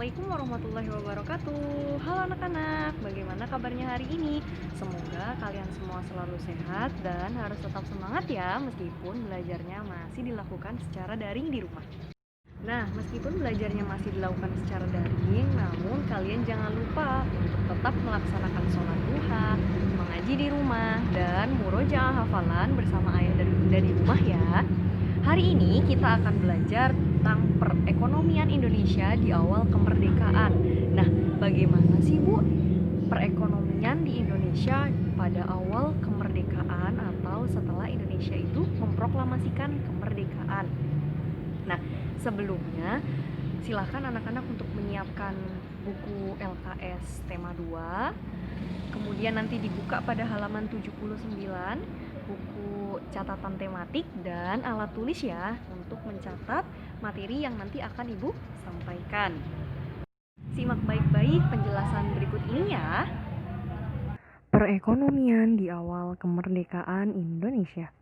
Assalamualaikum warahmatullahi wabarakatuh. Halo anak-anak, bagaimana kabarnya hari ini? Semoga kalian semua selalu sehat dan harus tetap semangat ya, meskipun belajarnya masih dilakukan secara daring di rumah. Nah, meskipun belajarnya masih dilakukan secara daring, namun kalian jangan lupa untuk tetap melaksanakan sholat duha, mengaji di rumah, dan murojaah hafalan bersama ayah dan bunda di rumah ya. Hari ini kita akan belajar tentang perekonomian Indonesia di awal kemerdekaan. Nah, bagaimana sih Bu perekonomian di Indonesia pada awal kemerdekaan atau setelah Indonesia itu memproklamasikan kemerdekaan? Nah, sebelumnya silakan anak-anak untuk menyiapkan buku LKS tema 2. Kemudian nanti dibuka pada halaman 79, buku catatan tematik dan alat tulis ya untuk mencatat materi yang nanti akan Ibu sampaikan. Simak baik-baik penjelasan berikut ini ya. Perekonomian di awal kemerdekaan Indonesia.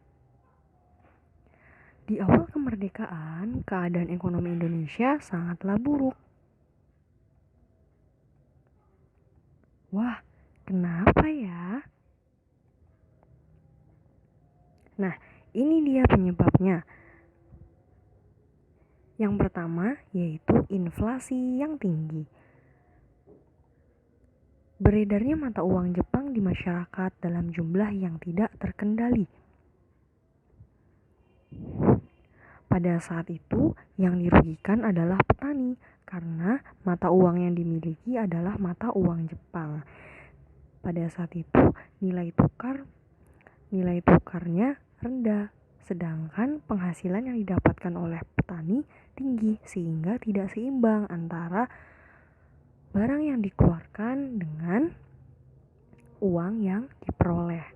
Di awal kemerdekaan, keadaan ekonomi Indonesia sangatlah buruk. Wah, kenapa ya? Nah, ini dia penyebabnya. Yang pertama yaitu inflasi yang tinggi. Beredarnya mata uang Jepang di masyarakat dalam jumlah yang tidak terkendali. Pada saat itu, yang dirugikan adalah petani karena mata uang yang dimiliki adalah mata uang Jepang. Pada saat itu, nilai tukarnya rendah, sedangkan penghasilan yang didapatkan oleh petani tinggi sehingga tidak seimbang antara barang yang dikeluarkan dengan uang yang diperoleh.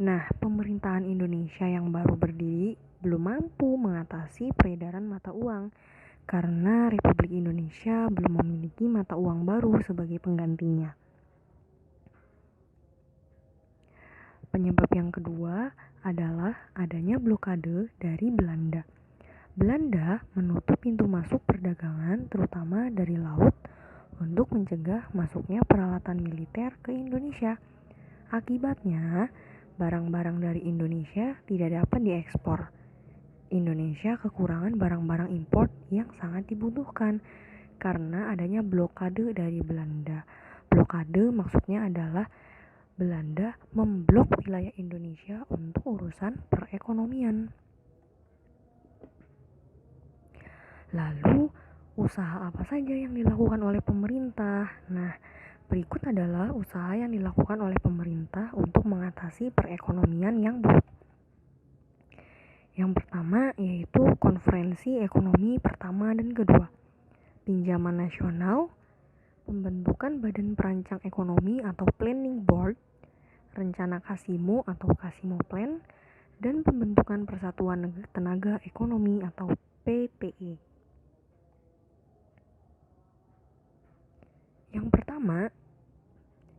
Nah, pemerintahan Indonesia yang baru berdiri belum mampu mengatasi peredaran mata uang karena Republik Indonesia belum memiliki mata uang baru sebagai penggantinya. Penyebab yang kedua adalah adanya blokade dari Belanda. Belanda menutup pintu masuk perdagangan terutama dari laut untuk mencegah masuknya peralatan militer ke Indonesia. Akibatnya, barang-barang dari Indonesia tidak dapat diekspor. Indonesia kekurangan barang-barang impor yang sangat dibutuhkan karena adanya blokade dari Belanda. Blokade maksudnya adalah Belanda memblok wilayah Indonesia untuk urusan perekonomian. Lalu, usaha apa saja yang dilakukan oleh pemerintah? Nah, berikut adalah usaha yang dilakukan oleh pemerintah untuk mengatasi perekonomian yang buruk. Yang pertama yaitu konferensi ekonomi pertama dan kedua, pinjaman nasional, pembentukan badan perancang ekonomi atau planning board, rencana Kasimo atau Kasimo Plan, dan pembentukan Persatuan Tenaga Ekonomi atau PTE. Yang pertama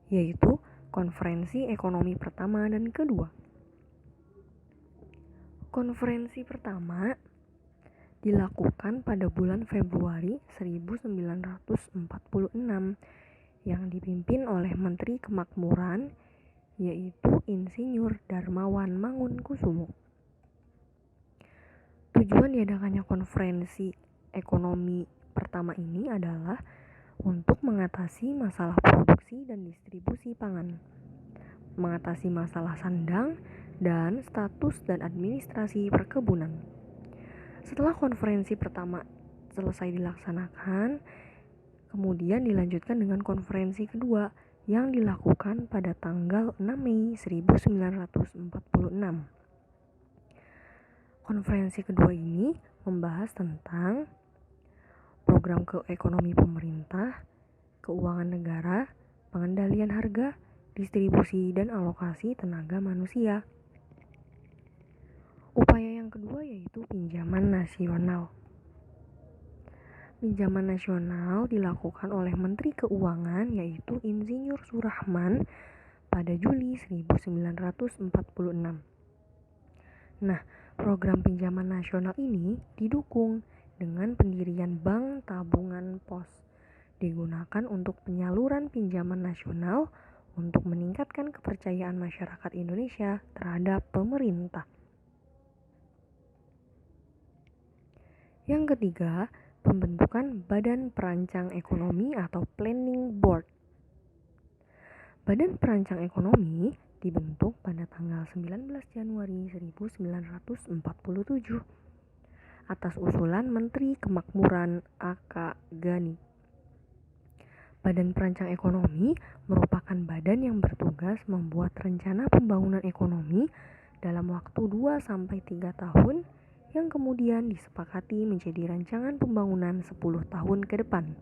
yaitu konferensi ekonomi pertama dan kedua. Konferensi pertama dilakukan pada bulan Februari 1946 yang dipimpin oleh Menteri Kemakmuran yaitu Insinyur Darmawan Mangunkusumo. Tujuan diadakannya konferensi ekonomi pertama ini adalah untuk mengatasi masalah produksi dan distribusi pangan, mengatasi masalah sandang, dan status dan administrasi perkebunan. Setelah konferensi pertama selesai dilaksanakan, kemudian dilanjutkan dengan konferensi kedua yang dilakukan pada tanggal 6 Mei 1946. Konferensi kedua ini membahas tentang program ekonomi pemerintah, keuangan negara, pengendalian harga, distribusi dan alokasi tenaga manusia. Upaya yang kedua yaitu pinjaman nasional. Pinjaman nasional dilakukan oleh Menteri Keuangan yaitu Insinyur Surahman pada Juli 1946. Nah, program pinjaman nasional ini didukung dengan pendirian Bank Tabungan Pos digunakan untuk penyaluran pinjaman nasional untuk meningkatkan kepercayaan masyarakat Indonesia terhadap pemerintah. Yang ketiga, pembentukan Badan Perancang Ekonomi atau Planning Board. Badan Perancang Ekonomi dibentuk pada tanggal 19 Januari 1947 atas usulan Menteri Kemakmuran A.K. Ghani. Badan Perancang Ekonomi merupakan badan yang bertugas membuat rencana pembangunan ekonomi dalam waktu 2-3 tahun yang kemudian disepakati menjadi rancangan pembangunan 10 tahun ke depan.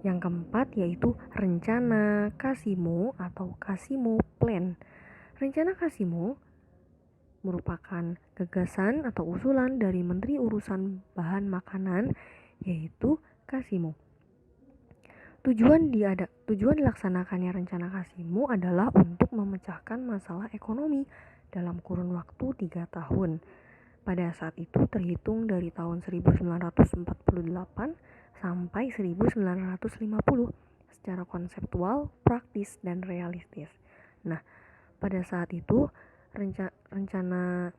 Yang keempat yaitu Rencana Kasimo atau Kasimo Plan. Rencana Kasimo merupakan gagasan atau usulan dari Menteri Urusan Bahan Makanan yaitu Kasimo. Tujuan dilaksanakannya rencana Kasimo adalah untuk memecahkan masalah ekonomi dalam kurun waktu 3 tahun. Pada saat itu terhitung dari tahun 1948 sampai 1950 secara konseptual, praktis, dan realistis. Nah, pada saat itu rencana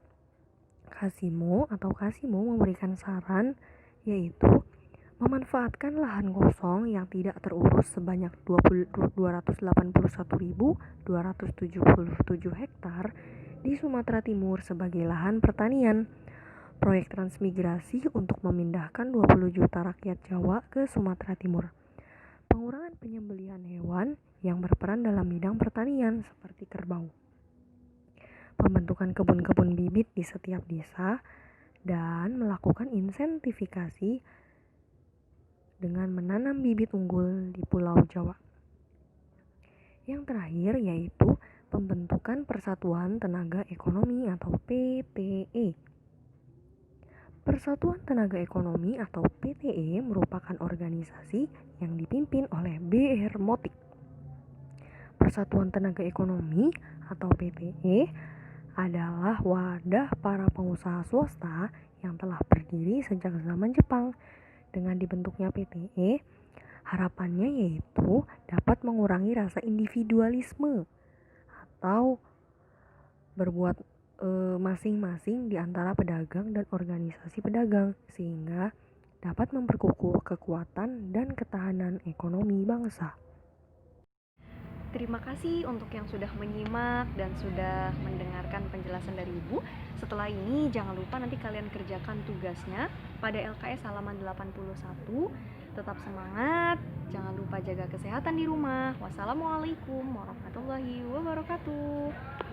Kasimo memberikan saran yaitu memanfaatkan lahan kosong yang tidak terurus sebanyak 281.277 hektar di Sumatera Timur sebagai lahan pertanian. Proyek transmigrasi untuk memindahkan 20 juta rakyat Jawa ke Sumatera Timur. Pengurangan penyembelihan hewan yang berperan dalam bidang pertanian seperti kerbau. Pembentukan kebun-kebun bibit di setiap desa dan melakukan insentifikasi dengan menanam bibit unggul di Pulau Jawa. Yang terakhir yaitu pembentukan Persatuan Tenaga Ekonomi atau PTE. Persatuan Tenaga Ekonomi atau PTE merupakan organisasi yang dipimpin oleh B.R. Motik. Persatuan Tenaga Ekonomi atau PTE adalah wadah para pengusaha swasta yang telah berdiri sejak zaman Jepang. Dengan dibentuknya PTE, harapannya yaitu dapat mengurangi rasa individualisme atau berbuat masing-masing di antara pedagang dan organisasi pedagang sehingga dapat memperkukuh kekuatan dan ketahanan ekonomi bangsa. Terima kasih untuk yang sudah menyimak dan sudah mendengarkan penjelasan dari Ibu. Setelah ini jangan lupa nanti kalian kerjakan tugasnya pada LKS halaman 81. Tetap semangat, jangan lupa jaga kesehatan di rumah. Wassalamualaikum warahmatullahi wabarakatuh.